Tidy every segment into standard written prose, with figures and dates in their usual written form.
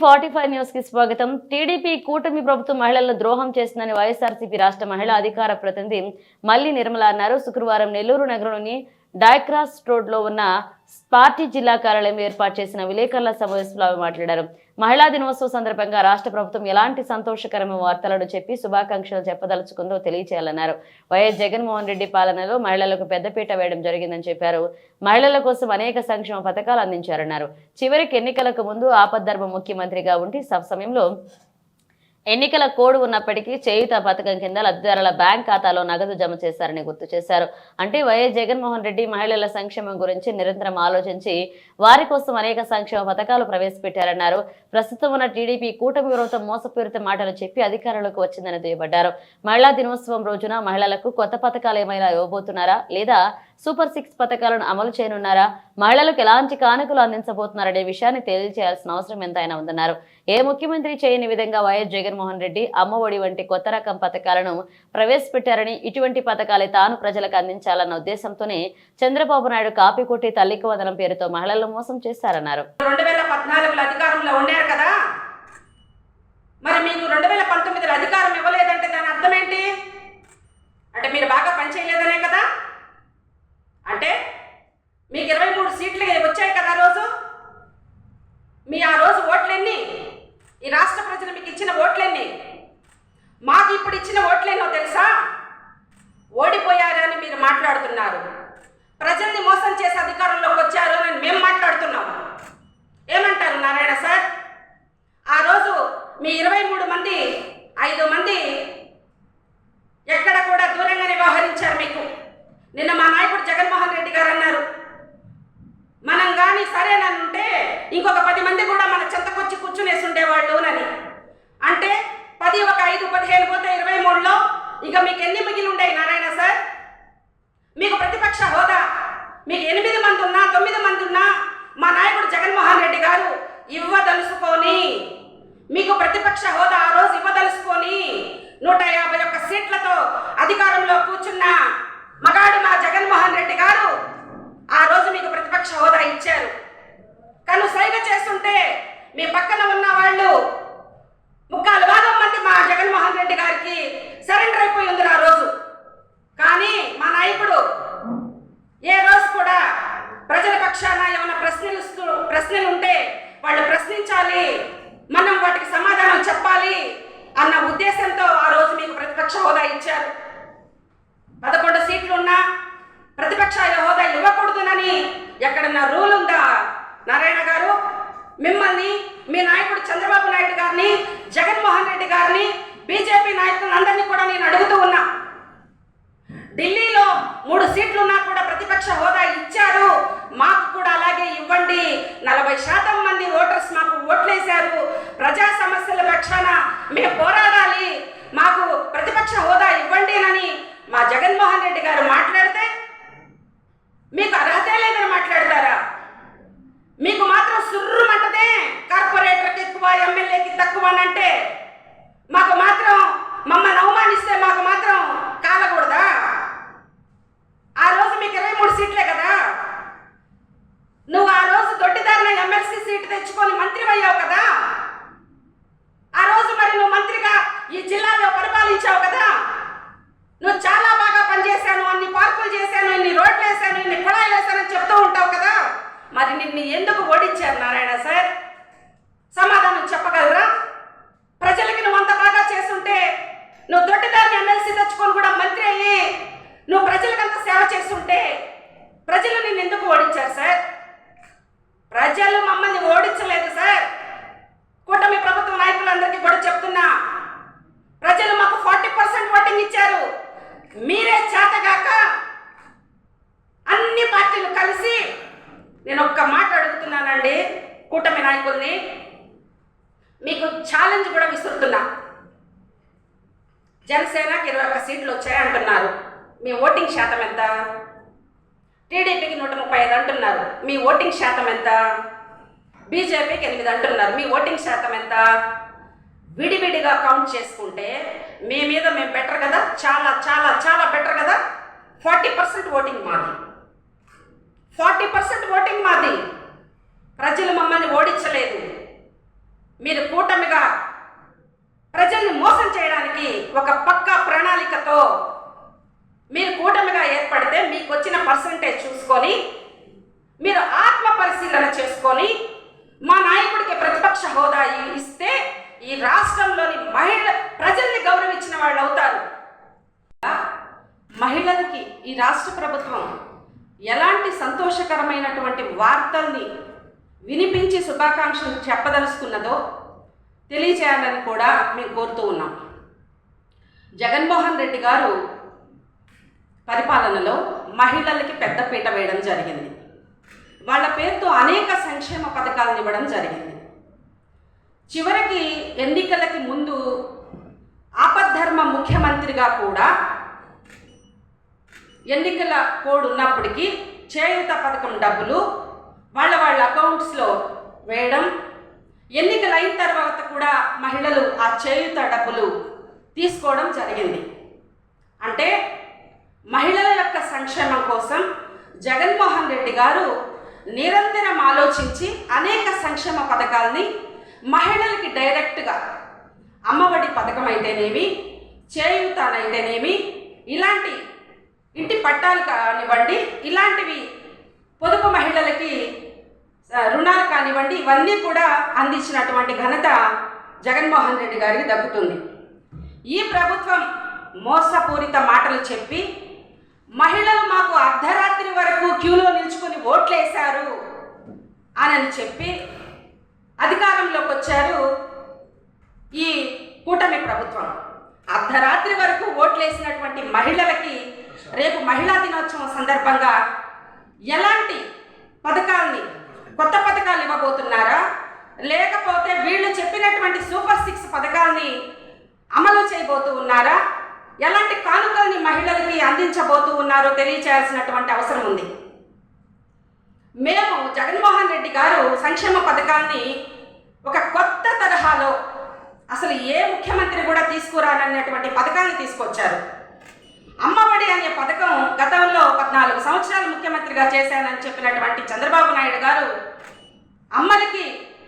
45 news కి స్వాగతం. TDP కూటమి ప్రభుత్వం మహిళలను ద్రోహం చేస్తుందని వైఎస్ఆర్సీపీ రాష్ట్ర మహిళా అధికార ప్రతినిధి మల్లి నిర్మల అన్నారు. శుక్రవారం నెల్లూరు నగరంలోని డైక్రాస్ రోడ్ లో ఉన్న పార్టీ జిల్లా కార్యాలయం ఏర్పాటు చేసిన విలేకరుల సమావేశంలో మాట్లాడారు. మహిళా దినోత్సవం సందర్భంగా రాష్ట్ర ప్రభుత్వం ఎలాంటి సంతోషకరమైన వార్తలను చెప్పి శుభాకాంక్షలు చెప్పదలుచుకుందో తెలియచేయాలన్నారు. వైఎస్ జగన్మోహన్ రెడ్డి పాలనలో మహిళలకు పెద్దపీట వేయడం జరిగిందని చెప్పారు. మహిళల కోసం అనేక సంక్షేమ పథకాలు అందించారన్నారు. చివరికి ఎన్నికలకు ముందు ఆపద్ధర్మ ముఖ్యమంత్రిగా ఉండి సమయంలో ఎన్నికల కోడ్ ఉన్నప్పటికీ చేయుత పథకం కింద లబ్ధిదారుల బ్యాంక్ ఖాతాలో నగదు జమ చేశారని గుర్తు చేశారు. అంటే వైఎస్ జగన్మోహన్ రెడ్డి మహిళల సంక్షేమం గురించి నిరంతరం ఆలోచించి వారి కోసం అనేక సంక్షేమ పథకాలు ప్రవేశపెట్టారన్నారు. ప్రస్తుతం ఉన్న టీడీపీ కూటమి ప్రభుత్వం మోసపూరిత మాటలు చెప్పి అధికారంలోకి వచ్చిందని దుయ్యబడ్డారు. మహిళా దినోత్సవం రోజున మహిళలకు కొత్త పథకాలు ఏమైనా ఇవ్వబోతున్నారా లేదా సూపర్ 6 పథకాలను అమలు చేయనున్నారా, మహిళలకు ఎలాంటి కానుకలు అందించబోతున్నారనే విషయాన్ని తెలియజేయాల్సిన అవసరం ఎంతైనా ఉందన్నారు. ఏ ముఖ్యమంత్రి చేయని విధంగా వైఎస్ జగన్మోహన్ రెడ్డి అమ్మఒడి వంటి కొత్త రకం పథకాలను ప్రవేశపెట్టారని, ఇటువంటి పథకాలే తాను ప్రజలకు అందించాలన్న ఉద్దేశంతోనే చంద్రబాబు నాయుడు కాపీ కొట్టి తల్లికి వందనం పేరుతో మహిళలను మోసం చేశారన్నారు. 2014లో అధికారంలో ఉన్నారు కదా, మరి మీకు 2019లో అధికారం ఇవ్వలేదంటే దాని అర్థం ఏంటి? అంటే మీరు బాగా పనిచేయలేదనే కదా. అంటే మీకు 23 సీట్లు వచ్చాయి కదా రోజు. మీ ఆ రోజు ఓట్లెన్ని? ఈ రాష్ట్ర ప్రజలు మీకు ఇచ్చిన ఓట్లెన్ని? మాకు ఇప్పుడు ఇచ్చిన ఓట్లేనో తెలుసా? ఓడిపోయారని మీరు మాట్లాడుతున్నారు. ప్రజల్ని మోసం చేసి అధికారంలోకి వచ్చారు అని మేము మాట్లాడుతున్నాం. ఏమంటారు నారాయణ సార్? ఆ రోజు మీ 23 మంది 5 మంది ఎక్కడ కూడా దూరంగానే వ్యవహరించారు మీకు. నిన్న మా నాయకుడు జగన్మోహన్ రెడ్డి గారు అన్నారు, మనం కానీ సరేనంటే ఇంకొక 10 మంది కూడా మన చెంతకొచ్చి కూర్చునేసి ఉండేవాళ్ళు అని. అంటే 10 ఒక 5 15 పోతే 23లో ఇక మీకు ఎన్ని మిగిలి ఉండేవి నారాయణ సార్? మీకు ప్రతిపక్ష హోదా మీకు 8 మంది ఉన్నా 9 మంది ఉన్నా మా నాయకుడు జగన్మోహన్ రెడ్డి గారు ఇవ్వదలుచుకొని మీకు ప్రతిపక్ష హోదా ఆ రోజు ఇవ్వదలుచుకొని 151 సీట్లతో అధికారంలో కూర్చున్న మగాడు మా జగన్మోహన్ రెడ్డి గారు ఆ రోజు మీకు ప్రతిపక్ష హోదా ఇచ్చారు. కను సైగ చేస్తుంటే మీ పక్కన ఉన్న వాళ్ళు 3/4 మంది మా జగన్మోహన్ రెడ్డి గారికి సరెండర్ అయిపోయి ఉంది ఆ రోజు. కానీ మా నాయకుడు ఏ రోజు కూడా ప్రజల పక్షాన ఏమైనా ప్రశ్నలు ఉంటే వాళ్ళు ప్రశ్నించాలి, మనం వాటికి సమాధానం చెప్పాలి అన్న ఉద్దేశంతో ఆ రోజు మీకు ప్రతిపక్ష హోదా ఇచ్చారు. 11 సీట్లు ఉన్నా ప్రతిపక్ష హోదా ఇవ్వకూడదునని ఎక్కడన్నా రూల్ ఉందా నారాయణ గారు? మిమ్మల్ని మీ నాయకుడు చంద్రబాబు నాయుడు గారిని జగన్మోహన్ రెడ్డి గారిని బీజేపీ నాయకులందరినీ కూడా నేను అడుగుతూ ఉన్నా. ఢిల్లీలో 3 సీట్లు ఉన్నా కూడా ప్రతిపక్ష హోదా ఇచ్చారు, మాకు కూడా అలాగే ఇవ్వండి. 40% మంది ఓటర్స్ మాకు ఓట్లేశారు. ప్రజా సమస్యల పక్షాన మేము పోరాడాలి, మాకు ప్రతిపక్ష హోదా ఇవ్వండి అని మా జగన్మోహన్ రెడ్డి గారు మాట్లాడితే మీకు అర్హతే లేదని మాట్లాడతారా? మీకు మాత్రం సుర్రుమంటదే కార్పొరేటర్కి ఎక్కువ ఎమ్మెల్యేకి తక్కువ అని అంటే, మాకు మాత్రం మమ్మల్ని అవమానిస్తే మాకు మాత్రం కాలకూడదా? ఆ రోజు మీకు 23 సీట్లే కదా. నువ్వు ఆ రోజు దొడ్డిదారిన ఎమ్మెల్సీ సీటు తెచ్చుకొని మంత్రి అయ్యావు కదా. ఆ రోజు మరి నువ్వు మంత్రిగా ఈ జిల్లాలో పరిపాలించావు కదా. నువ్వు చాలా బాగా పనిచేశాను, అన్ని పార్కులు చేశాను, ఇన్ని రోడ్లు వేసాను, ఇన్ని కుళాయిలు వేసానని చెప్తూ ఉంటావు కదా. మరి నిన్ను ఎందుకు ఓడించారు నారాయణ సార్? సమాధానం చెప్పగలరా? ప్రజలకి నువ్వు అంత బాగా చేస్తుంటే, నువ్వు దొడ్డిదారిని ఎమ్మెల్సీ తెచ్చుకొని కూడా మంత్రి అయ్యి నువ్వు ప్రజలకంత సేవ చేస్తుంటే ప్రజలు నిన్ను ఎందుకు ఓడించారు సార్? ప్రజలు మమ్మల్ని ఓడించలేదు సార్. కూటమి ప్రభుత్వ నాయకులందరికీ కూడా చెప్తున్నా, ప్రజలు మాకు 40% ఓటింగ్ ఇచ్చారు. మీరే చేతగాక అన్ని పార్టీలు కలిసి, నేను ఒక్క మాట అడుగుతున్నానండి కూటమి నాయకుల్ని, మీకు ఛాలెంజ్ కూడా విసురుతున్నా. జనసేనకి 21 సీట్లు వచ్చాయంటున్నారు, మీ ఓటింగ్ శాతం ఎంత? టీడీపీకి 135 అంటున్నారు, మీ ఓటింగ్ శాతం ఎంత? బీజేపీకి 8 అంటున్నారు, మీ ఓటింగ్ శాతం ఎంత? విడివిడిగా కౌంట్ చేసుకుంటే మీ మీద మేము బెటర్ కదా, చాలా చాలా చాలా బెటర్ కదా. 40% ఓటింగ్ మాది, 40% ఓటింగ్ మాది. ప్రజలు మమ్మల్ని ఓడించలేదు. మీరు కూటమిగా ప్రజల్ని మోసం చేయడానికి ఒక పక్కా ప్రణాళికతో మీరు కూటమిగా ఏర్పడితే మీకు వచ్చిన పర్సంటేజ్ చూసుకొని మీరు ఆత్మ పరిశీలన చేసుకొని మా నాయకుడికి ప్రతిపక్ష హోదా ఇస్తే ఈ రాష్ట్రంలోని ప్రజల్ని గౌరవించిన వాళ్ళు అవుతారు. మహిళలకి ఈ రాష్ట్ర ప్రభుత్వం ఎలాంటి సంతోషకరమైనటువంటి వార్తల్ని వినిపించి శుభాకాంక్షలు చెప్పదలుచుకున్నదో తెలియచేయాలని కూడా మేము కోరుతూ ఉన్నాం. జగన్మోహన్ రెడ్డి గారు పరిపాలనలో మహిళలకి పెద్దపీట వేయడం జరిగింది. వాళ్ళ పేరుతో అనేక సంక్షేమ పథకాలను ఇవ్వడం జరిగింది. చివరికి ఎన్నికలకి ముందు ఆపద్ధర్మ ముఖ్యమంత్రిగా కూడా ఎన్నికల కోడ్ ఉన్నప్పటికీ చేయూత పథకం డబ్బులు వాళ్ళ అకౌంట్స్లో వేయడం, ఎన్నికలు అయిన తర్వాత కూడా మహిళలు ఆ చేయూత డబ్బులు తీసుకోవడం జరిగింది. అంటే మహిళల యొక్క సంక్షేమం కోసం జగన్మోహన్ రెడ్డి గారు నిరంతరం ఆలోచించి అనేక సంక్షేమ పథకాలని మహిళలకి డైరెక్ట్గా అమ్మఒడి పథకం అయితేనేమి, చేయూత అయితేనేమి, ఇలాంటి ఇంటి పట్టాలు కానివ్వండి, ఇలాంటివి పొదుపు మహిళలకి రుణాలు కానివ్వండి, ఇవన్నీ కూడా అందించినటువంటి ఘనత జగన్మోహన్ రెడ్డి గారికి దక్కుతుంది. ఈ ప్రభుత్వం మోసపూరిత మాటలు చెప్పి మహిళలు మాకు అర్ధరాత్రి వరకు క్యూలో నిల్చుకొని ఓట్లేశారు అని చెప్పి అధికారంలోకి వచ్చారు ఈ కూటమి ప్రభుత్వం. అర్ధరాత్రి వరకు ఓట్లేసినటువంటి మహిళలకి రేపు మహిళా దినోత్సవం సందర్భంగా ఎలాంటి పథకాల్ని, కొత్త పథకాలు ఇవ్వబోతున్నారా, లేకపోతే వీళ్ళు చెప్పినటువంటి సూపర్ 6 పథకాల్ని అమలు చేయబోతూ ఉన్నారా, ఎలాంటి కానుకల్ని మహిళలకి అందించబోతూ ఉన్నారో తెలియచేయాల్సినటువంటి అవసరం ఉంది. మేము జగన్మోహన్ రెడ్డి గారు సంక్షేమ పథకాన్ని ఒక కొత్త తరహాలో, అసలు ఏ ముఖ్యమంత్రి కూడా తీసుకురానన్నటువంటి పథకాన్ని తీసుకొచ్చారు. అమ్మఒడి అనే పథకం గతంలో 14 సంవత్సరాలు ముఖ్యమంత్రిగా చేశానని చెప్పినటువంటి చంద్రబాబు నాయుడు గారు అమ్మలకి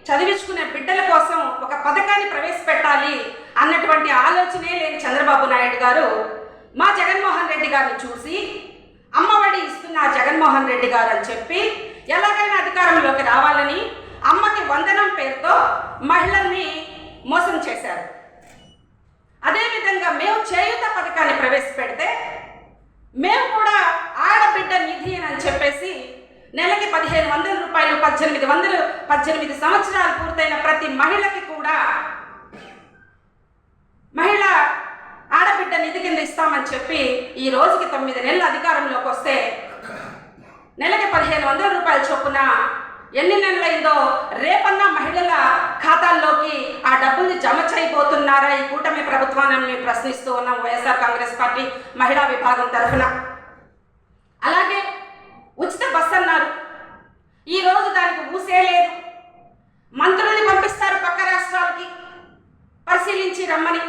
చదివించుకునే బిడ్డల కోసం ఒక పథకాన్ని ప్రవేశపెట్టాలి అన్నటువంటి ఆలోచనే లేని చంద్రబాబు నాయుడు గారు మా జగన్మోహన్ రెడ్డి గారిని చూసి అమ్మఒడి ఇస్తున్న జగన్మోహన్ రెడ్డి గారు అని చెప్పి ఎలాగైనా అధికారంలోకి రావాలని అమ్మకి వందనం పేరుతో మహిళల్ని మోసం చేశారు. అదేవిధంగా మేము చేయూత పథకాన్ని ప్రవేశపెడితే మేము కూడా ఆడబిడ్డ నిధి అని చెప్పేసి నెలకి 1500 రూపాయలు 18 సంవత్సరాలు పూర్తయిన ప్రతి మహిళకి కూడా మహిళ ఆడబిడ్డ నిధి కింద ఇస్తామని చెప్పి ఈ రోజుకి 9 నెలలు అధికారంలోకి వస్తే నెలకి 1500 రూపాయల చొప్పున ఎన్ని నెలలైందో రేపన్నా మహిళల ఖాతాల్లోకి ఆ డబ్బుల్ని జమ చేయబోతున్నారా ఈ కూటమి ప్రభుత్వాన్ని మేము ప్రశ్నిస్తూ ఉన్నాం వైఎస్ఆర్ కాంగ్రెస్ పార్టీ మహిళా విభాగం తరఫున. అలాగే ఉచిత బస్సు అన్నారు, ఈ రోజు దానికి ఊసే లేదు. మంత్రుల్ని పంపిస్తారు పక్క రాష్ట్రాలకి పరిశీలించి రమ్మని.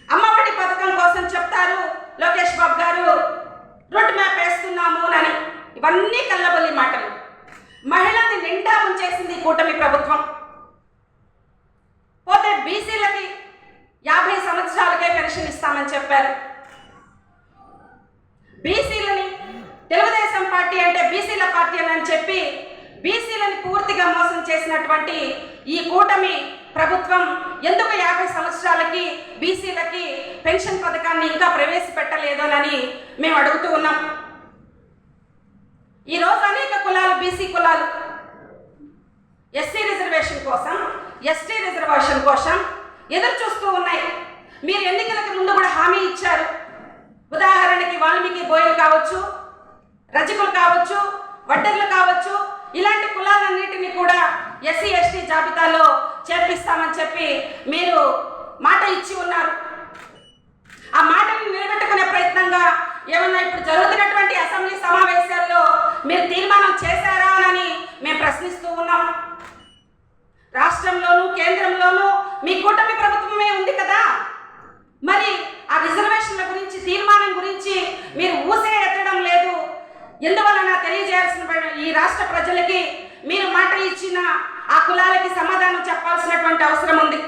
అమ్మఒడి పథకం కోసం చెప్తారు లోకేష్ బాబు గారు రోడ్ మ్యాప్ వేస్తున్నాము అని. ఇవన్నీ కల్లబొల్లి మాటలు. మహిళల్ని నిండా ముంచేసింది కూటమి ప్రభుత్వం. పోతే బీసీలకి 50 సంవత్సరాలకే పెన్షన్ ఇస్తామని చెప్పారు. బీసీలని తెలుగుదేశం పార్టీ అంటే బీసీల పార్టీ అని చెప్పి బీసీలని పూర్తిగా మోసం చేసినటువంటి ఈ కూటమి ప్రభుత్వం ఎందుకు 50 సంవత్సరాలకి బీసీలకి పెన్షన్ పథకాన్ని ఇంకా ప్రవేశపెట్టలేదోనని మేము అడుగుతూ ఉన్నాం. ఈరోజు అనేక కులాలు, బీసీ కులాలు ఎస్సీ రిజర్వేషన్ కోసం, ఎస్టీ రిజర్వేషన్ కోసం ఎదురు చూస్తూ ఉన్నాయి. మీరు ఎన్నికలకు ముందు కూడా హామీ ఇచ్చారు. ఉదాహరణకి వాల్మీకి బోయలు కావచ్చు, రజకులు కావచ్చు, వడ్డర్లు కావచ్చు, ఇలాంటి కులాలన్నింటినీ కూడా ఎస్సీ ఎస్టీ జాబితాలో చేర్పిస్తామని చెప్పి మీరు మాట ఇచ్చి ఉన్నారు. ఆ మాటని నిలబెట్టుకునే ప్రయత్నంగా ఏమన్నా ఇప్పుడు జరుగుతున్నటువంటి అసెంబ్లీ సమావేశాల్లో మీరు తీర్మానం చేశారా అని మేము ప్రశ్నిస్తూ ఉన్నాం. రాష్ట్రంలోనూ కేంద్రంలోనూ మీ కూటమి ప్రభుత్వమే ఉంది కదా, మరి ఆ రిజర్వేషన్ల గురించి, తీర్మానం గురించి మీరు ఊసే ఎత్తడం లేదు. ఎందువలన తెలియజేయాల్సిన ఈ రాష్ట్ర ప్రజలకి మీరు మాట ఇచ్చిన ఆ కులాలకి సమాధానం చెప్పాల్సినటువంటి అవసరం ఉంది.